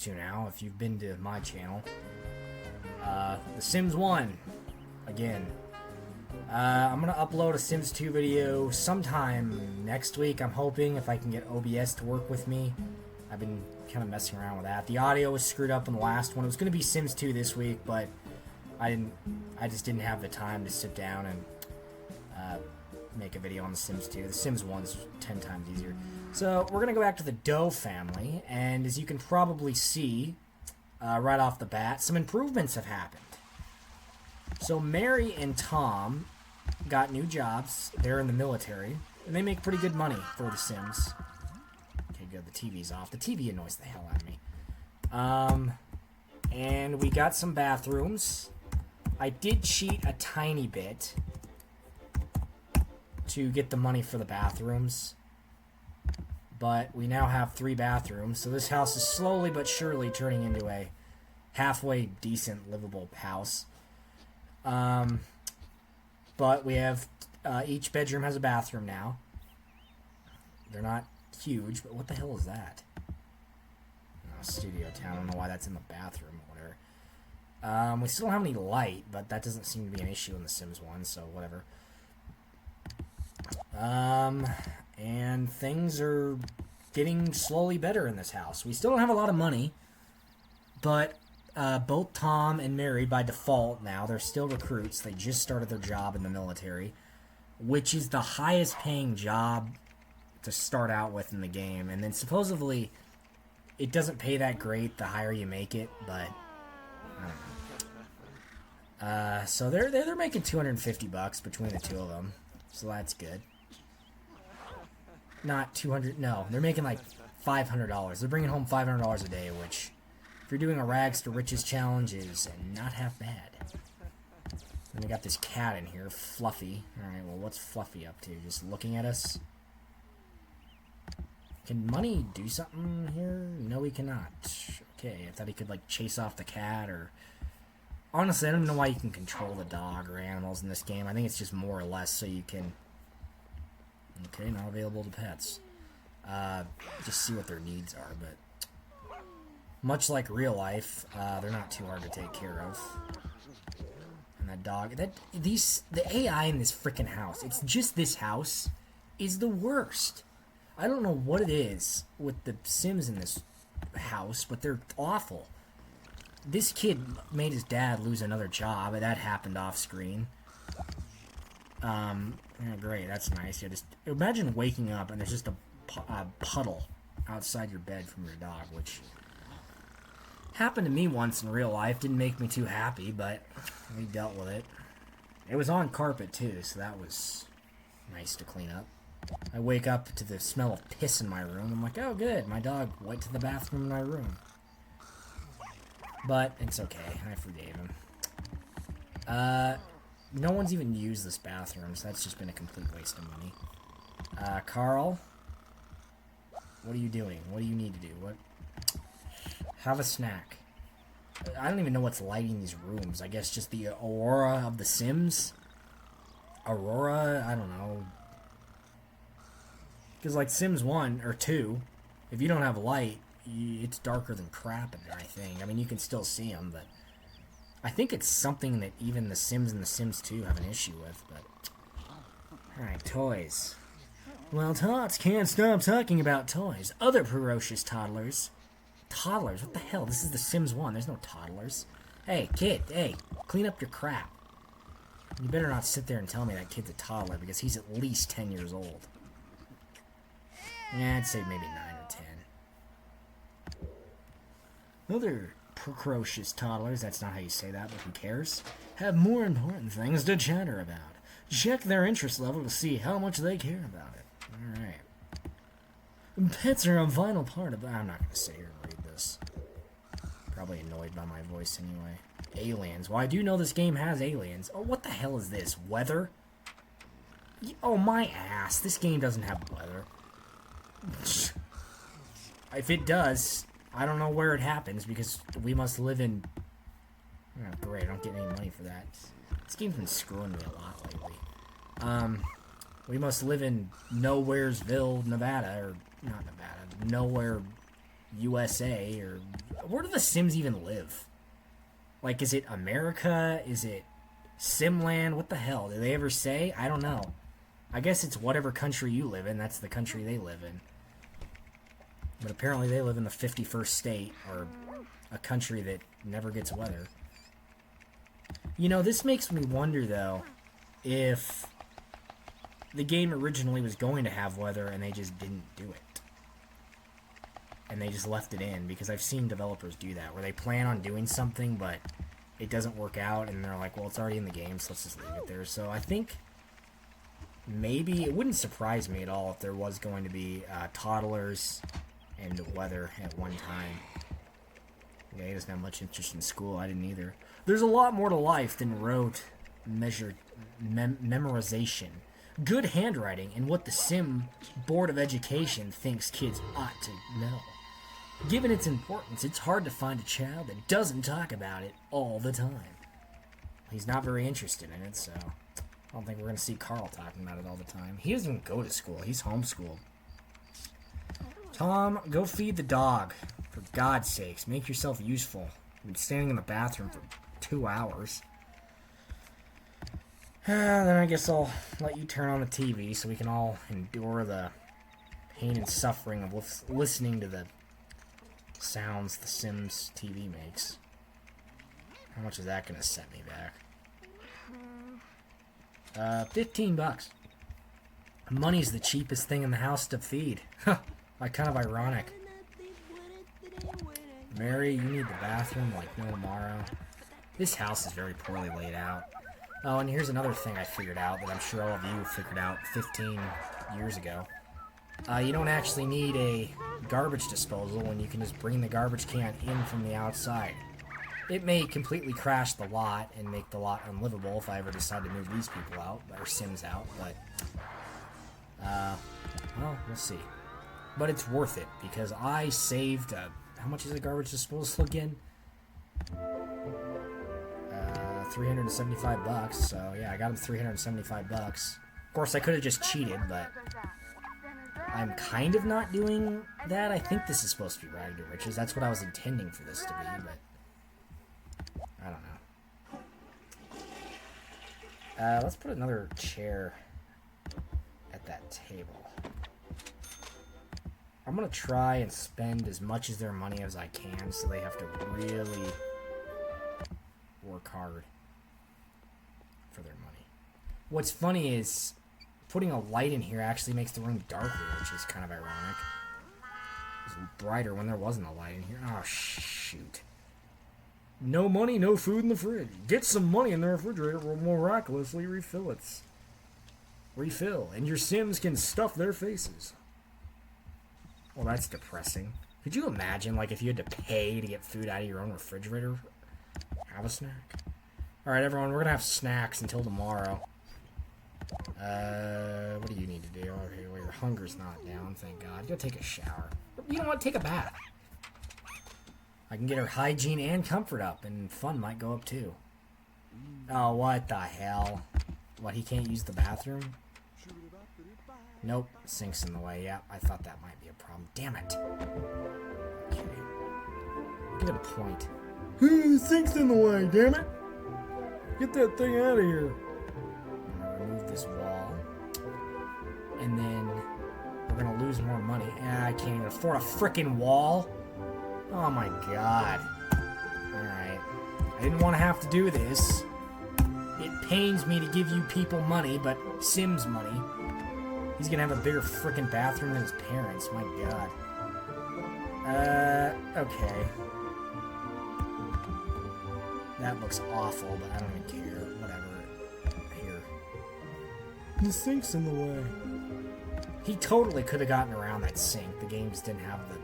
to now, if you've been to my channel. The Sims 1, again. I'm gonna upload a Sims 2 video sometime next week, I'm hoping, if I can get OBS to work with me. I've been kind of messing around with that. The audio was screwed up in the last one. It was gonna be Sims 2 this week, but I just didn't have the time to sit down and make a video on The Sims 2. The Sims 1's 10 times easier. So we're gonna go back to the Doe family, and as you can probably see right off the bat, some improvements have happened. So Mary and Tom got new jobs. They're in the military, and they make pretty good money for the Sims. Okay, good. The TV's off. The TV annoys the hell out of me. And we got some bathrooms. I did cheat a tiny bit to get the money for the bathrooms, but we now have 3 bathrooms, so this house is slowly but surely turning into a halfway decent livable house. But we have each bedroom has a bathroom now. They're not huge, but what the hell is that? Oh, studio town. I don't know why that's in the bathroom or whatever. We still don't have any light, but that doesn't seem to be an issue in The Sims 1, so whatever. And things are getting slowly better in this house. We still don't have a lot of money, but both Tom and Mary, by default now, they're still recruits. They just started their job in the military, which is the highest paying job to start out with in the game. And then supposedly it doesn't pay that great the higher you make it, but I don't know. So they're making $250 between the two of them, so that's good. Not 200. No, they're making like $500. They're bringing home $500 a day, which, if you're doing a rags to riches challenge, is not half bad. Then we got this cat in here, Fluffy. Alright, well, what's Fluffy up to? Just looking at us? Can Money do something here? No, he cannot. Okay, I thought he could, like, chase off the cat, or... Honestly, I don't know why you can control the dog or animals in this game. I think it's just more or less so you can... Okay, not available to pets. Just see what their needs are, but... Much like real life, they're not too hard to take care of. And that dog... The AI in this freaking house, it's just this house, is the worst. I don't know what it is with the Sims in this house, but they're awful. This kid made his dad lose another job, and that happened off screen. Yeah, great, that's nice. Yeah, just imagine waking up and there's just a puddle outside your bed from your dog, which happened to me once in real life. Didn't make me too happy, but we dealt with it. It was on carpet too, so that was nice to clean up. I wake up to the smell of piss in my room. I'm like, oh good, my dog went to the bathroom in my room. But it's okay, I forgave him. No one's even used this bathroom, so that's just been a complete waste of money. Carl? What are you doing? What do you need to do? What? Have a snack. I don't even know what's lighting these rooms. I guess just the aurora of the Sims? Aurora? I don't know. Because like Sims 1 or 2, if you don't have light, it's darker than crap in there, I think. I mean, you can still see them, but... I think it's something that even the Sims and the Sims 2 have an issue with, but... Alright, toys. Well, tots can't stop talking about toys. Other ferocious toddlers. Toddlers? What the hell? This is the Sims 1. There's no toddlers. Hey, kid, hey, clean up your crap. You better not sit there and tell me that kid's a toddler, because he's at least 10 years old. Yeah, I'd say maybe 9 or 10. Other... precocious toddlers, that's not how you say that, but who cares, have more important things to chatter about. Check their interest level to see how much they care about it. Alright. Pets are a vital part of... I'm not going to sit here and read this. Probably annoyed by my voice anyway. Aliens. Well, I do know this game has aliens. Oh, what the hell is this? Weather? Oh, my ass. This game doesn't have weather. If it does... I don't know where it happens, because we must live in... Oh, great, I don't get any money for that. This game's been screwing me a lot lately. We must live in Nowheresville, Nevada, or... Not Nevada. Nowhere... USA, or where do the Sims even live? Like, is it America? Is it Simland? What the hell? Do they ever say? I don't know. I guess it's whatever country you live in, that's the country they live in. But apparently they live in the 51st state, or a country that never gets weather. You know, this makes me wonder, though, if the game originally was going to have weather and they just didn't do it. And they just left it in, because I've seen developers do that, where they plan on doing something, but it doesn't work out, and they're like, well, it's already in the game, so let's just leave it there. So I think maybe it wouldn't surprise me at all if there was going to be toddlers and weather at one time. Yeah, he doesn't have much interest in school. I didn't either. There's a lot more to life than rote memorization, good handwriting, and what the Sim Board of Education thinks kids ought to know. Given its importance, it's hard to find a child that doesn't talk about it all the time. He's not very interested in it, so I don't think we're going to see Carl talking about it all the time. He doesn't even go to school. He's homeschooled. Tom, go feed the dog. For God's sakes, make yourself useful. I've been standing in the bathroom for 2 hours. Then I guess I'll let you turn on the TV so we can all endure the pain and suffering of listening to the sounds the Sims TV makes. How much is that going to set me back? $15. Money's the cheapest thing in the house to feed. Huh, like, kind of ironic. Mary, you need the bathroom like no tomorrow. This house is very poorly laid out. Oh, and here's another thing I figured out that I'm sure all of you figured out 15 years ago. You don't actually need a garbage disposal when you can just bring the garbage can in from the outside. It may completely crash the lot and make the lot unlivable if I ever decide to move these people out, or Sims out, but, well, we'll see. But it's worth it, because I saved, how much is a garbage disposal again? 375 bucks, so yeah, I got him 375 bucks. Of course, I could have just cheated, but I'm kind of not doing that. I think this is supposed to be Rag to Riches. That's what I was intending for this to be, but I don't know. Let's put another chair at that table. I'm going to try and spend as much of their money as I can, so they have to really work hard for their money. What's funny is putting a light in here actually makes the room darker, which is kind of ironic. It was brighter when there wasn't a light in here. Oh, shoot. No money, no food in the fridge. Get some money in the refrigerator, we'll miraculously refill it. Refill, and your Sims can stuff their faces. Well, that's depressing. Could you imagine, like, if you had to pay to get food out of your own refrigerator? Have a snack. Alright, everyone, we're gonna have snacks until tomorrow. What do you need to do? Okay, well, your hunger's not down, thank God. Go take a shower. You know what? Take a bath. I can get her hygiene and comfort up, and fun might go up, too. Oh, what the hell? What, he can't use the bathroom? Nope, sink's in the way. Yeah, I thought that might be a problem. Damn it. Okay. Give it a point. The sink's in the way, damn it! Get that thing out of here. I'm gonna remove this wall. And then we're gonna lose more money. I can't even afford a frickin' wall. Oh my God. Alright. I didn't want to have to do this. It pains me to give you people money, but Sims money. He's gonna have a bigger frickin' bathroom than his parents. My God. Okay. That looks awful, but I don't even care. Whatever. Here. The sink's in the way. He totally could have gotten around that sink. The game just didn't have the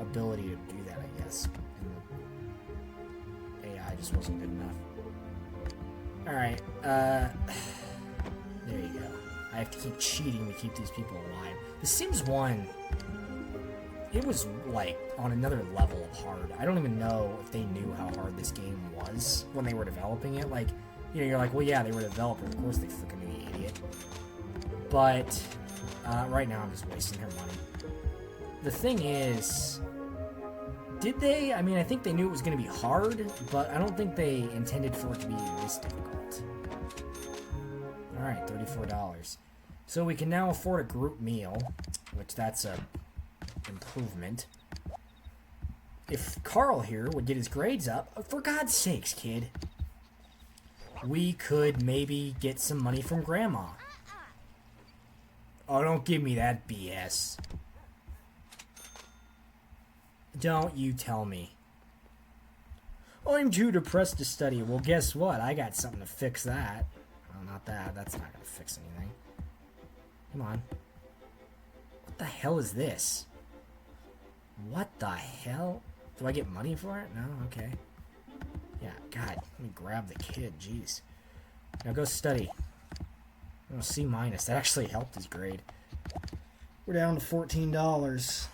ability to do that, I guess. And the AI just wasn't good enough. Alright, there you go. I have to keep cheating to keep these people alive. The Sims 1, it was, like, on another level of hard. I don't even know if they knew how hard this game was when they were developing it. Like, you know, you're like, well, yeah, they were developers. Of course they freaking knew, you idiot. But, right now I'm just wasting their money. The thing is, Did they? I mean, I think they knew it was going to be hard, but I don't think they intended for it to be this difficult. Alright, $34. So we can now afford a group meal, which that's a improvement. If Carl here would get his grades up, for God's sakes, kid, we could maybe get some money from Grandma. Oh, don't give me that BS. Don't you tell me. I'm too depressed to study. Well, guess what? I got something to fix that. Oh, not that. That's not going to fix anything. Come on. What the hell is this? What the hell? Do I get money for it? No? Okay. Yeah, God. Let me grab the kid. Jeez. Now go study. Oh, C-. That actually helped his grade. We're down to $14.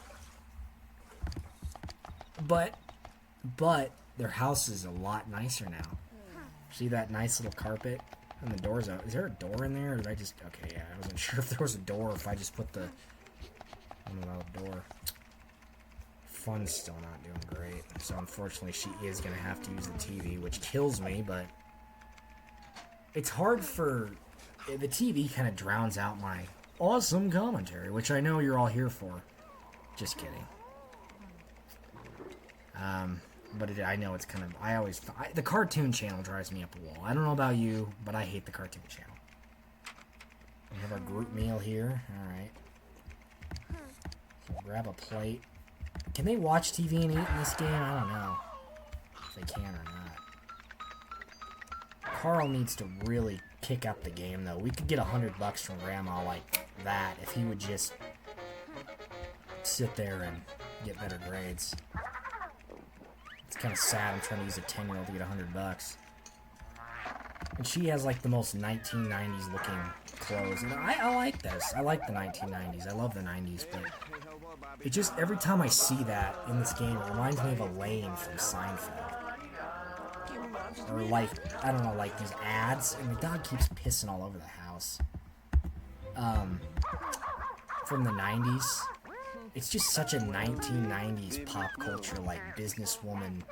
But their house is a lot nicer now. See that nice little carpet? And the door's out. Is there a door in there? Or did I just... Okay, yeah. I wasn't sure if there was a door or if I just put the... I don't know, door. Fun's still not doing great. So unfortunately she is going to have to use the TV, which kills me, but... It's hard for... The TV kind of drowns out my awesome commentary, which I know you're all here for. Just kidding. But I know it's kind of... the cartoon channel drives me up a wall. I don't know about you, but I hate the cartoon channel. We have our group meal here. Alright. So grab a plate. Can they watch TV and eat in this game? I don't know if they can or not. Carl needs to really kick up the game, though. We could get $100 from Grandma like that if he would just sit there and get better grades. It's kind of sad. I'm trying to use a 10-year-old to get $100. And she has like the most 1990s looking clothes. And I like this. I like the 1990s. I love the 90s, but it just, every time I see that in this game, it reminds me of Elaine from Seinfeld. Or like, I don't know, like these ads, and the dog keeps pissing all over the house. From the 90s. It's just such a 1990s pop culture, like, businesswoman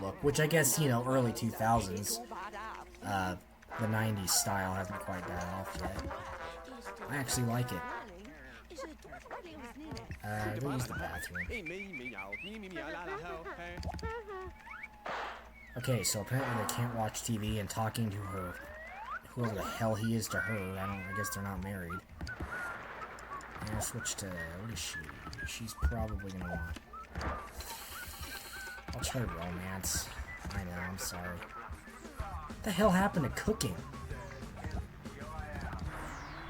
look. Which I guess, you know, early 2000s. The 90s style hasn't quite died off yet. I actually like it. Go use the bathroom. Okay, so apparently they can't watch TV, and talking to her, whoever the hell he is to her, I guess they're not married. And I'll switch to, what is she? She's probably gonna want... I'll try romance. I know, I'm sorry. What the hell happened to cooking?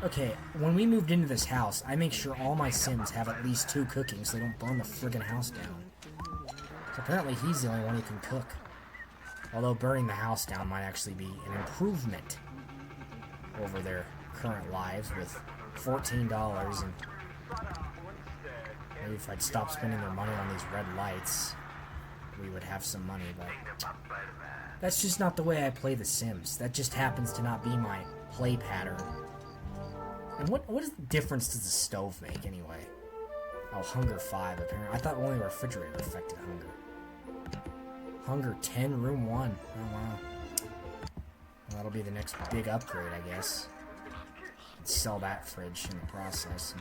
Okay, when we moved into this house, I make sure all my Sims have at least 2 cooking so they don't burn the friggin' house down. So apparently he's the only one who can cook. Although burning the house down might actually be an improvement over their current lives with $14, and maybe if I'd stop spending their money on these red lights, we would have some money, but that's just not the way I play The Sims. That just happens to not be my play pattern. And what difference does the stove make, anyway? Oh, hunger 5, apparently. I thought only the refrigerator affected hunger. Hunger 10, room 1. Oh, wow. Well, that'll be the next big upgrade, I guess. Sell that fridge in the process.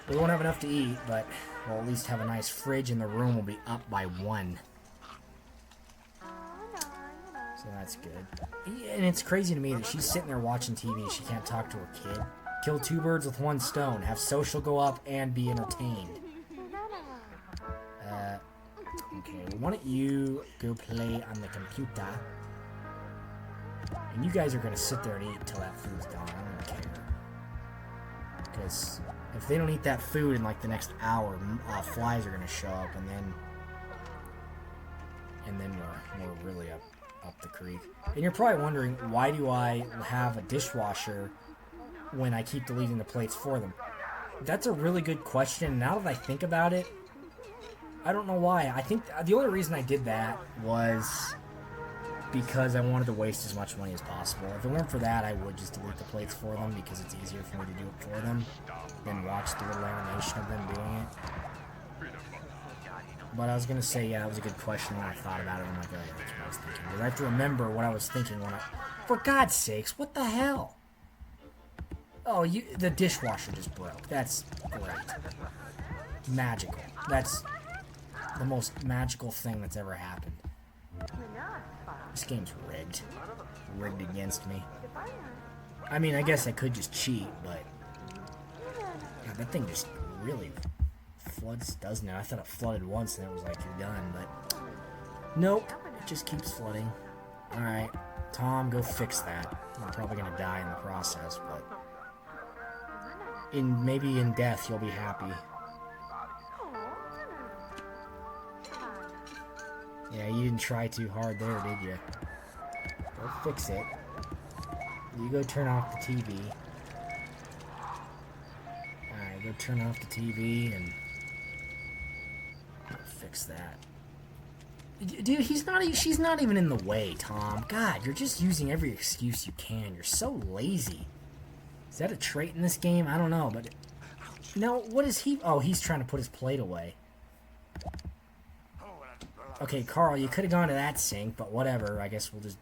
We won't have enough to eat, but we'll at least have a nice fridge, and the room will be up by 1. So that's good. And it's crazy to me that she's sitting there watching TV. She can't talk to her kid. Kill 2 birds with 1 stone. Have social go up and be entertained. Okay, well, why don't you go play on the computer? And you guys are going to sit there and eat until that food's gone. I don't even care. Because if they don't eat that food in like the next hour, flies are going to show up, and then we're really up the creek. And you're probably wondering, why do I have a dishwasher when I keep deleting the plates for them? That's a really good question. Now that I think about it, I don't know why. I think the only reason I did that was because I wanted to waste as much money as possible. If it weren't for that, I would just delete the plates for them because it's easier for me to do it for them than watch the little animation of them doing it. But I was gonna say, yeah, that was a good question. When I thought about it, I'm like, oh yeah, that's what I was thinking. Because I have to remember what I was thinking when I... For God's sakes, what the hell? Oh, the dishwasher just broke. That's great. Magical. That's the most magical thing that's ever happened. This game's rigged. Rigged against me. I mean, I guess I could just cheat, but... God, that thing just really floods, doesn't it? I thought it flooded once and it was like, you're done, but... Nope. It just keeps flooding. Alright. Tom, go fix that. I'm probably gonna die in the process, but... Maybe in death, you'll be happy. Yeah, you didn't try too hard there, did you? Go fix it. You go turn off the TV. Alright, go turn off the TV and fix that. Dude, she's not even in the way, Tom. God, you're just using every excuse you can. You're so lazy. Is that a trait in this game? I don't know, but... No, what is he... Oh, he's trying to put his plate away. Okay, Carl, you could have gone to that sink, but whatever. I guess we'll just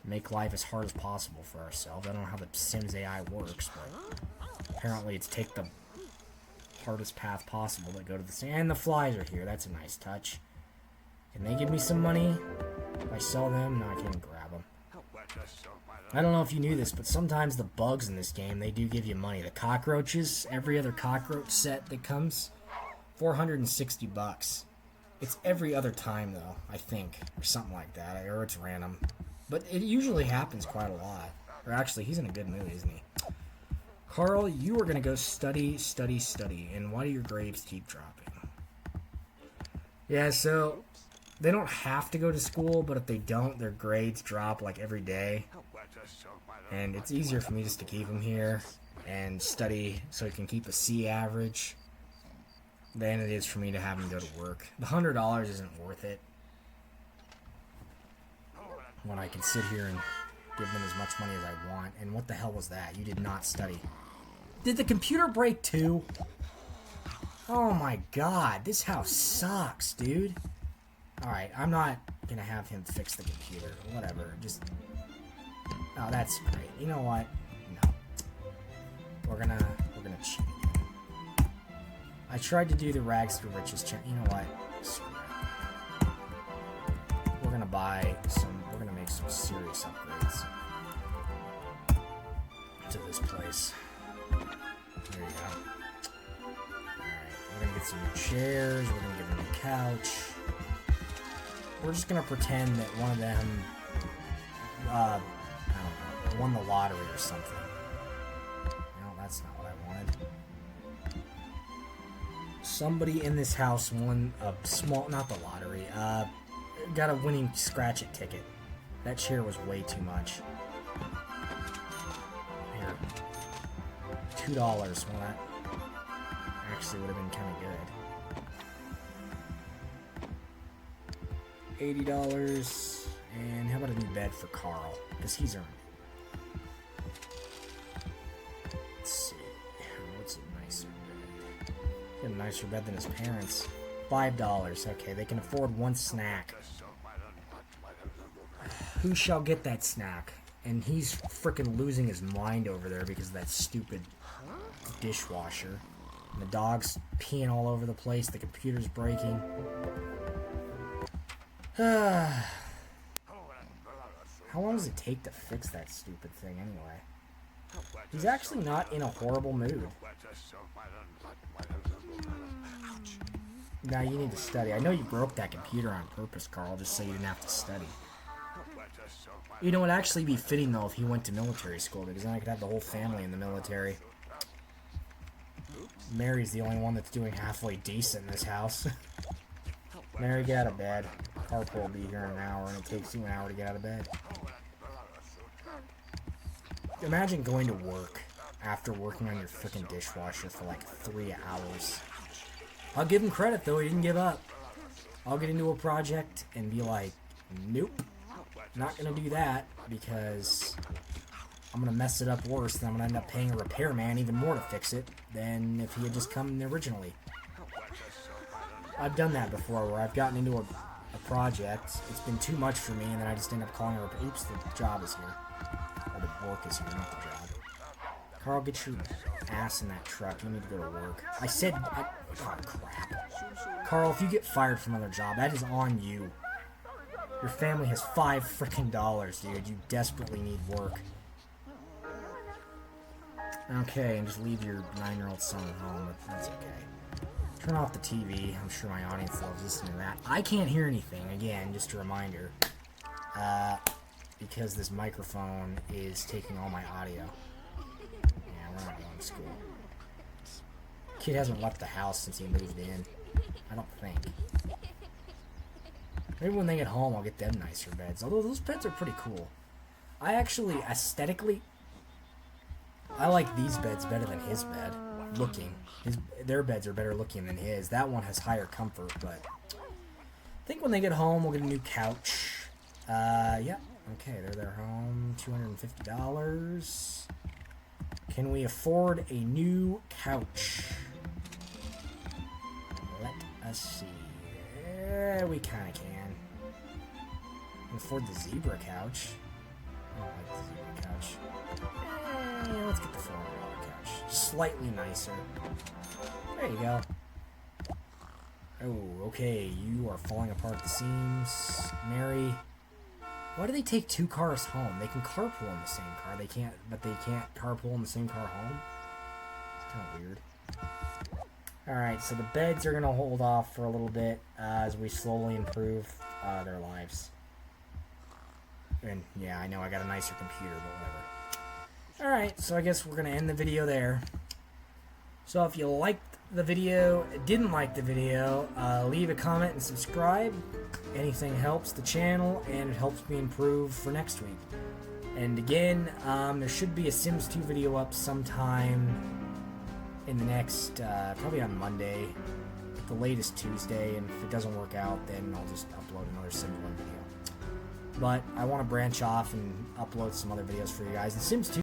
make life as hard as possible for ourselves. I don't know how the Sims AI works, but apparently it's take the hardest path possible to go to the sink. And the flies are here. That's a nice touch. Can they give me some money if I sell them? No, I can't grab them. I don't know if you knew this, but sometimes the bugs in this game, they do give you money. The cockroaches, every other cockroach set that comes, 460 bucks. It's every other time, though, I think, or something like that, or it's random. But it usually happens quite a lot. Or actually, he's in a good mood, isn't he? Carl, you are going to go study, study, study, and why do your grades keep dropping? Yeah, so they don't have to go to school, but if they don't, their grades drop like every day. And it's easier for me just to keep them here and study so he can keep a C average than it is for me to have him go to work. The $100 isn't worth it when I can sit here and give them as much money as I want. And what the hell was that? You did not study. Did the computer break too? Oh my god, this house sucks, dude. Alright, I'm not gonna have him fix the computer. Whatever, just... Oh, that's great. You know what? No. We're gonna cheat again. I tried to do the rags to riches challenge. You know what? Screw it. We're gonna we're gonna make some serious upgrades to this place. There you go. Alright, we're gonna get some new chairs, we're gonna get a new couch. We're just gonna pretend that one of them, I don't know, won the lottery or something. No, that's not what I wanted. Somebody in this house won a small, not the lottery, got a winning scratch-it ticket. That chair was way too much. Here. $2. Well, that actually would have been kind of good. $80. And how about a new bed for Carl? Because he's earned it. Let's see. What's a nicer bed? He's got a nicer bed than his parents. $5. Okay, they can afford one snack. Who shall get that snack? And he's freaking losing his mind over there because of that stupid dishwasher. And the dog's peeing all over the place. The computer's breaking. How long does it take to fix that stupid thing anyway? He's actually not in a horrible mood. Now you need to study. I know you broke that computer on purpose, Carl, just so you didn't have to study. You know, it'd actually be fitting, though, if he went to military school, because then I could have the whole family in the military. Mary's the only one that's doing halfway decent in this house. Mary, get out of bed. Carpool will be here in an hour, and it takes you an hour to get out of bed. Imagine going to work after working on your freaking dishwasher for like 3 hours. I'll give him credit, though. He didn't give up. I'll get into a project and be like, nope. Not gonna do that because I'm gonna mess it up worse, and I'm gonna end up paying a repairman even more to fix it than if he had just come in originally. I've done that before, where I've gotten into a project. It's been too much for me, and then I just end up calling her. Oops, the job is here. Or the work is here, not the job. Carl, get your ass in that truck. You need to go to work. I said... oh, crap. Carl, if you get fired from another job, that is on you. Your family has $5 frickin' dude. You desperately need work. Okay, and just leave your 9-year-old son at home, but that's okay. Turn off the TV. I'm sure my audience loves listening to that. I can't hear anything, again, just a reminder. Because this microphone is taking all my audio. Yeah, we're not going to school. Kid hasn't left the house since he moved in. I don't think. Maybe when they get home, I'll get them nicer beds. Although those beds are pretty cool. I actually, aesthetically, I like these beds better than his bed. Looking. Their beds are better looking than his. That one has higher comfort, but I think when they get home, we'll get a new couch. Yeah. Okay, they're home. $250. Can we afford a new couch? Let us see. Yeah, we kind of can. We can afford the zebra couch. I don't like the zebra couch. Yeah, let's get the $400 couch. Slightly nicer. There you go. Oh, okay. You are falling apart at the seams. Mary. Why do they take 2 cars home? They can carpool in the same car. They can't, but they can't carpool in the same car home? It's kind of weird. Alright, so the beds are going to hold off for a little bit as we slowly improve their lives. And, yeah, I know I got a nicer computer, but whatever. Alright, so I guess we're going to end the video there. So if you liked the video, didn't like the video, leave a comment and subscribe. Anything helps the channel, and it helps me improve for next week. And again, there should be a Sims 2 video up sometime in the next, probably on Monday, at the latest Tuesday, and if it doesn't work out, then I'll just upload another Sims 1 video. But I want to branch off and upload some other videos for you guys. And Sims 2